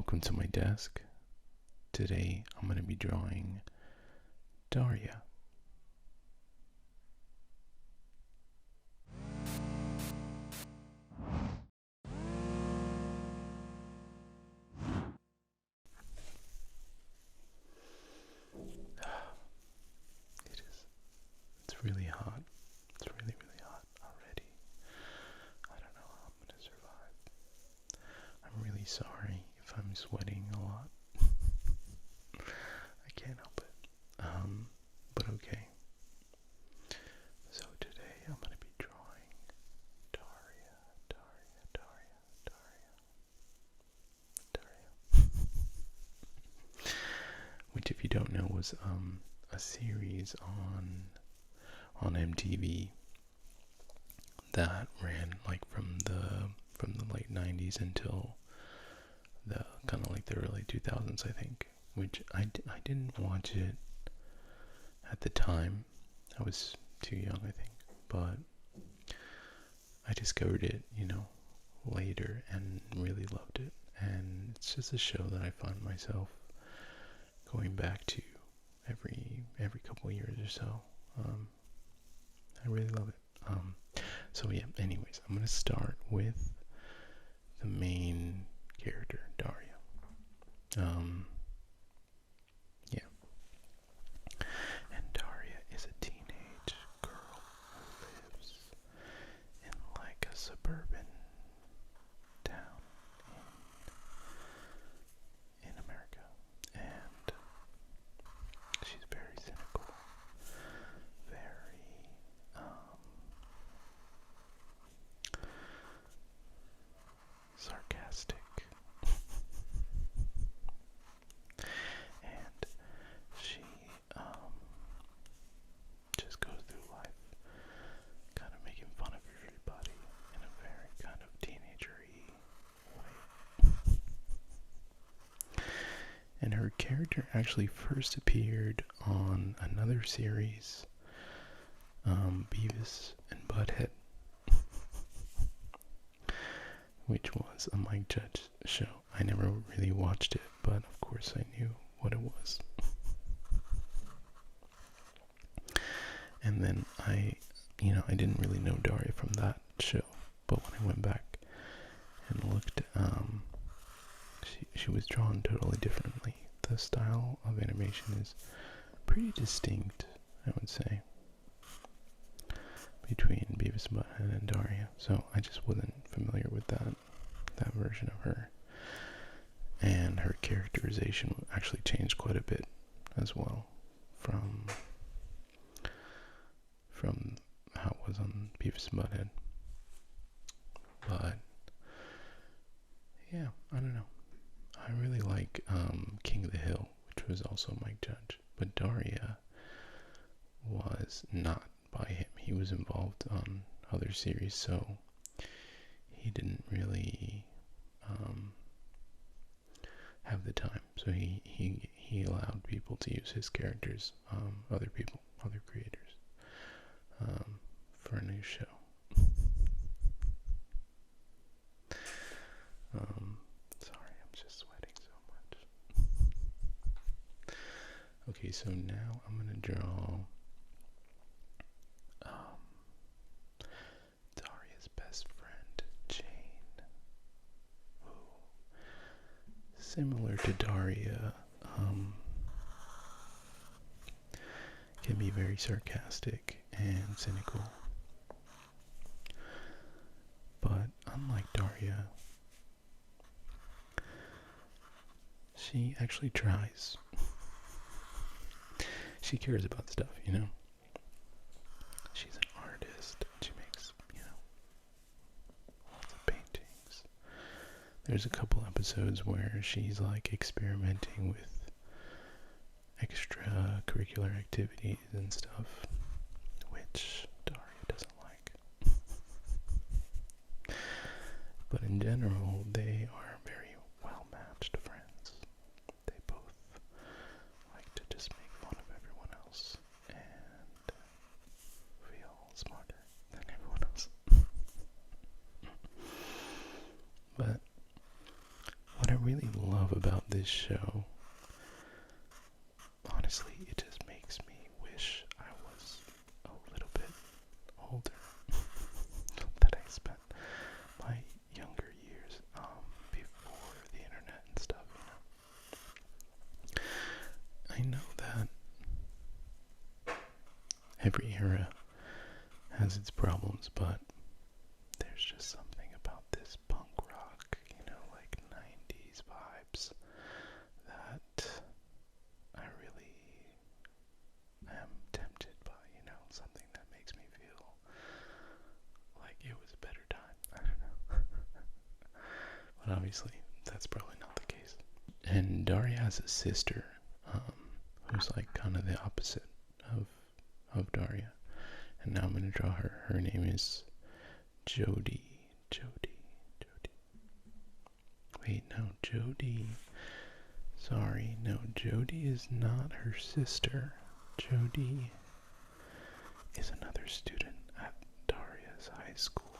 welcome to my desk. Today I'm going to be drawing Daria. It's really hot. It's really hot already. I don't know how I'm going to survive. I'm really sorry if I'm sweating a lot. I can't help it. But okay. So today I'm going to be drawing Daria. Which, if you don't know, was a series on MTV that ran like from the late 90s until the kind of like the early 2000s, I think. Which I didn't watch it at the time. I was too young, I think. But I discovered it, later and really loved it. And it's just a show that I find myself going back to every couple of years or so. I really love it. So yeah, anyways, I'm going to start with the main character, Daria. Yeah. And Daria is a teenage girl who lives in like a suburban town in America. And she's very cynical, very sarcastic, and she just goes through life kind of making fun of everybody in a very kind of teenager-y way. And her character actually first appeared on another series, Beavis and Butthead, which was a Mike Judge show. I never really watched it, but of course I knew what it was. And then I didn't really know Daria from that show, but when I went back and looked, she was drawn totally differently. The style of animation is pretty distinct, I would say, between Beavis and Butthead and Daria. So I just wasn't familiar with that version of her. And her characterization actually changed quite a bit as well from how it was on Beavis and Butthead. But yeah, I don't know. I really like King of the Hill, which was also Mike Judge. But Daria was not by him. He was involved on other series, so he didn't really have the time. So he allowed people to use his characters, other creators, for a new show. Sorry, I'm just sweating so much. Okay, so now I'm gonna draw Daria's best friend, Jane, who, similar to Daria, can be very sarcastic and cynical. But unlike Daria, she actually tries. She cares about stuff, She's an artist. She makes, lots of paintings. There's a couple episodes where she's like experimenting with extracurricular activities and stuff, which Daria doesn't like. But in general, they are very well-matched friends. They both like to just make fun of everyone else and feel smarter than everyone else. But what I really love about this show, honestly, it just makes me wish I was a little bit older. That I spent my younger years before the internet and stuff, I know that every era has its problems, but there's just something about this punk rock, like 90s vibes that I really am tempted by, something that makes me feel like it was a better time. I don't know. But obviously, that's probably not the case. And Daria has a sister, who's like kind of the opposite of Daria. And now I'm going to draw her. Her name is Jody. Wait, no, Jody. Sorry, no, Jody is not her sister. Jody is another student at Daria's high school.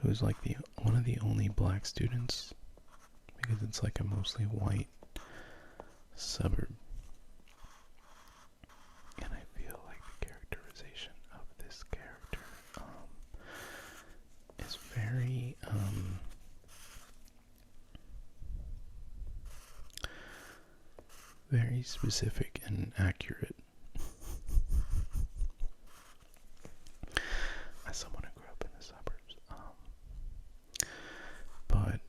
Who's like one of the only black students, because it's like a mostly white suburb. And I feel like the characterization of this character is very very specific and accurate. As someone who grew up in the suburbs. But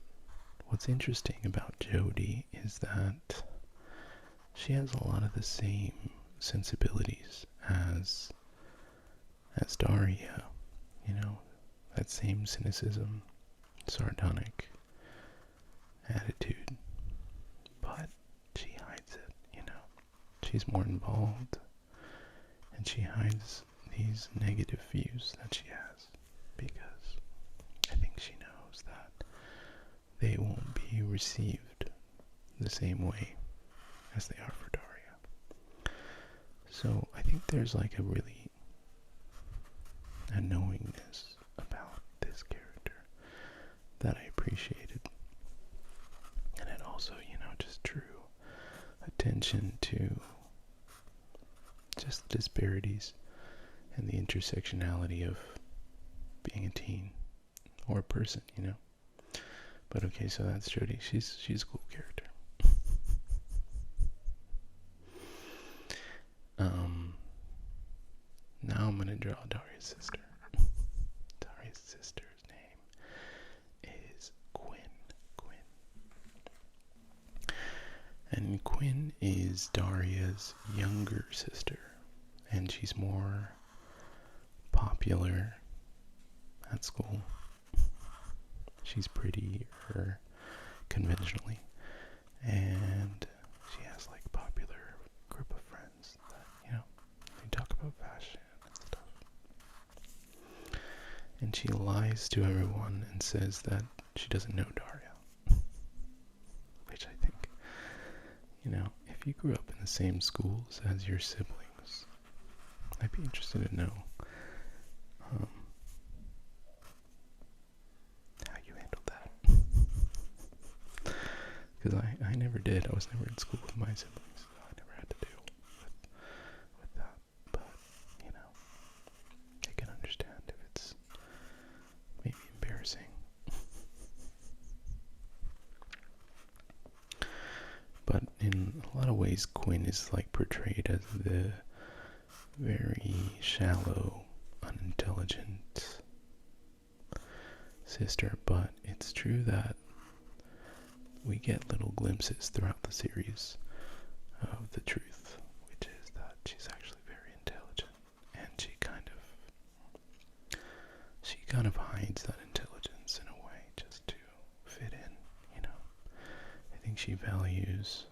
what's interesting about Jody is that she has a lot of the same sensibilities as Daria, that same cynicism, sardonic attitude, but she hides it, she's more involved, and she hides these negative views that she has, because I think she knows that they won't be received the same way as they are for Daria. So I think there's like a knowingness about this character that I appreciated. And it also, just drew attention to just the disparities and the intersectionality of being a teen or a person, But okay, so that's Jody. She's a cool character. Now I'm gonna draw Daria's sister. Daria's sister's name is Quinn. And Quinn is Daria's younger sister, and she's more popular at school. She's prettier conventionally, and she has like a popular group of friends that, they talk about fashion and stuff. And she lies to everyone and says that she doesn't know Daria. Which I think, if you grew up in the same schools as your siblings, I'd be interested to know how you handled that. Because I never did. I was never in school with my siblings, so I never had to deal with that. But, I can understand if it's maybe embarrassing. But in a lot of ways, Quinn is like portrayed as the very shallow, unintelligent sister, but it's true that we get little glimpses throughout the series of the truth, which is that she's actually very intelligent, and she kind of hides that intelligence in a way just to fit in, I think she values,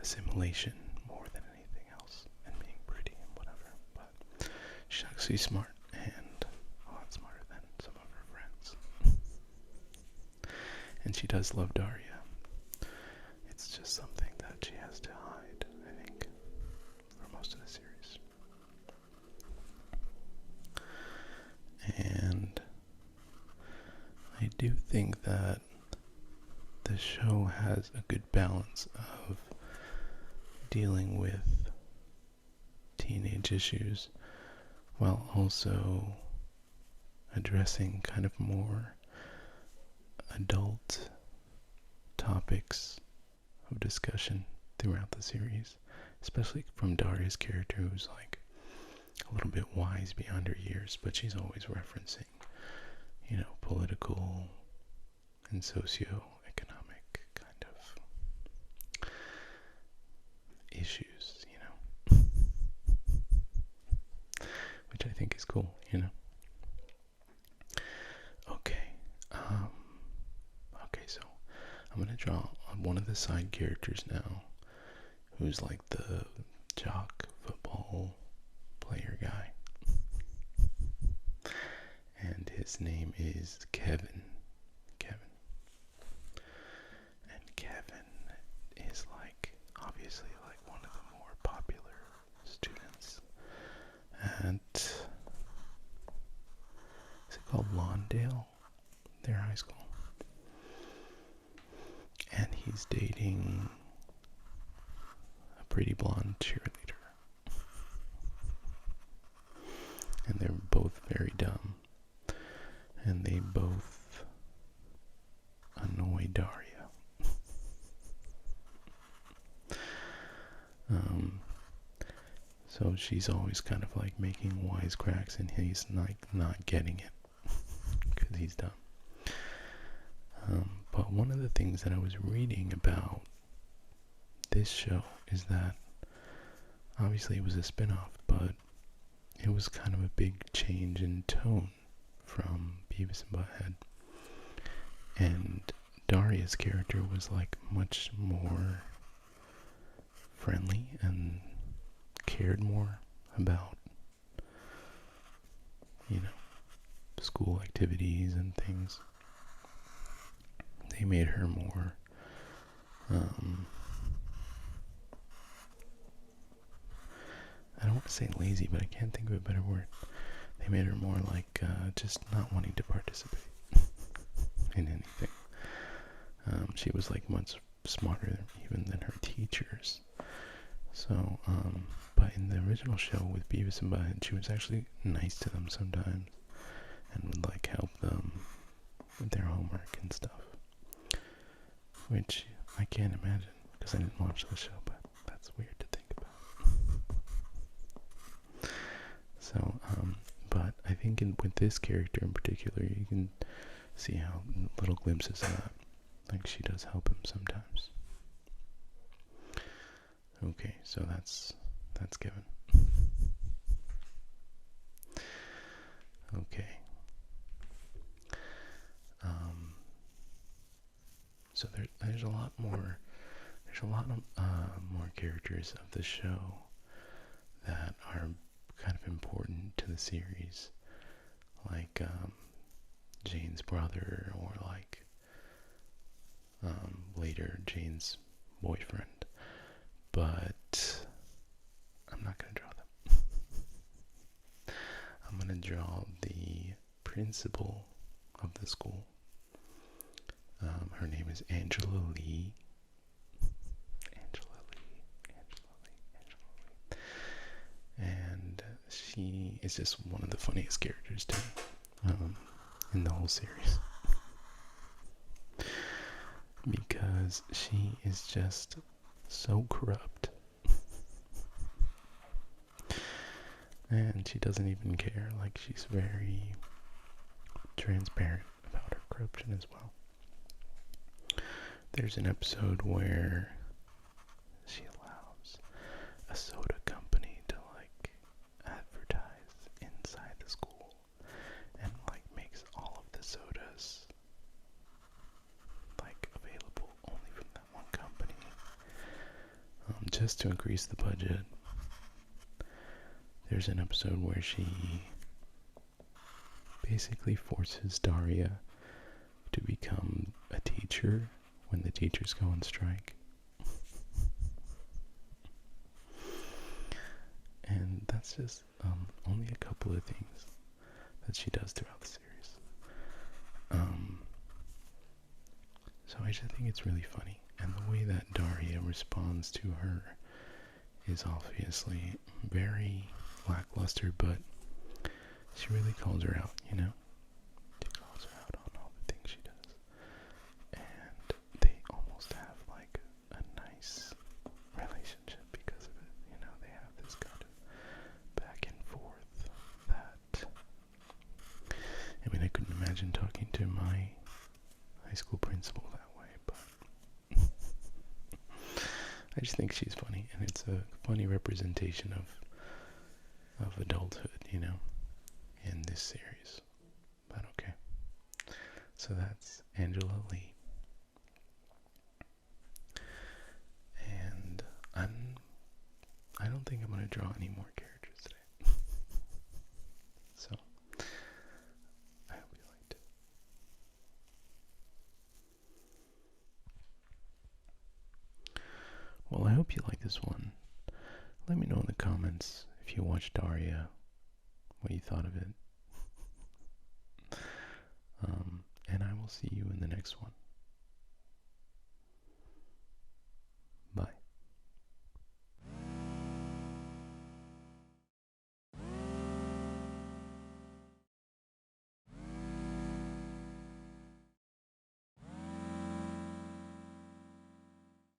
assimilation more than anything else, and being pretty and whatever, but she's actually smart, and a lot smarter than some of her friends. And she does love Daria. It's just something that she has to hide, I think, for most of the series. And I do think that the show has a good balance of dealing with teenage issues while also addressing kind of more adult topics of discussion throughout the series, especially from Daria's character, who's like a little bit wise beyond her years, but she's always referencing, political and socio-economic kind of issues, which I think is cool, Okay, so I'm gonna draw on one of the side characters now, who's like the jock football player guy. And his name is Kevin. And Kevin is obviously one of the more popular students at, is it called Lawndale? Their high school. And he's dating a pretty blonde cheerleader. And they're both very dumb. And they both annoy Daria. So she's always kind of making wisecracks, and he's not getting it because he's dumb. But one of the things that I was reading about this show is that obviously it was a spin-off, but it was kind of a big change in tone from Beavis and Butthead. And Daria's character was much more friendly and cared more about, school activities and things. They made her more, I don't want to say lazy, but I can't think of a better word. They made her more just not wanting to participate in anything. She was much smarter even than her teachers. So, but in the original show with Beavis and Butthead, she was actually nice to them sometimes and would help them with their homework and stuff. Which I can't imagine because I didn't watch the show, but that's weird to think about. So, but I think with this character in particular, you can see how little glimpses of that. She does help him sometimes. Okay, so that's Kevin. Okay. So there's a lot more. There's a lot of more characters of the show that are kind of important to the series, like Jane's brother, or later Jane's boyfriend. But I'm not gonna draw them. I'm gonna draw the principal of the school. Her name is Angela Lee. And she is just one of the funniest characters too, in the whole series. Because she is just so corrupt. And she doesn't even care. She's very transparent about her corruption as well. There's an episode where she allows a soda company to advertise inside the school and makes all of the sodas available only from that one company, just to increase the budget. There's an episode where she basically forces Daria to become a teacher when the teachers go on strike. And that's just only a couple of things that she does throughout the series. I just think it's really funny. And the way that Daria responds to her is obviously very lackluster, but she really calls her out, you know? She calls her out on all the things she does. And they almost have like a nice relationship because of it. You know, they have this kind of back and forth that, I mean, I couldn't imagine talking to my high school principal that way, but I just think she's funny, and it's a funny representation of adulthood, you know, in this series. But okay, so that's Angela Lee, and I don't think I'm gonna draw any more characters today. So I hope you liked it. Well, I hope you like this one. Let me know in the comments if you watched Daria, what you thought of it. And I will see you in the next one.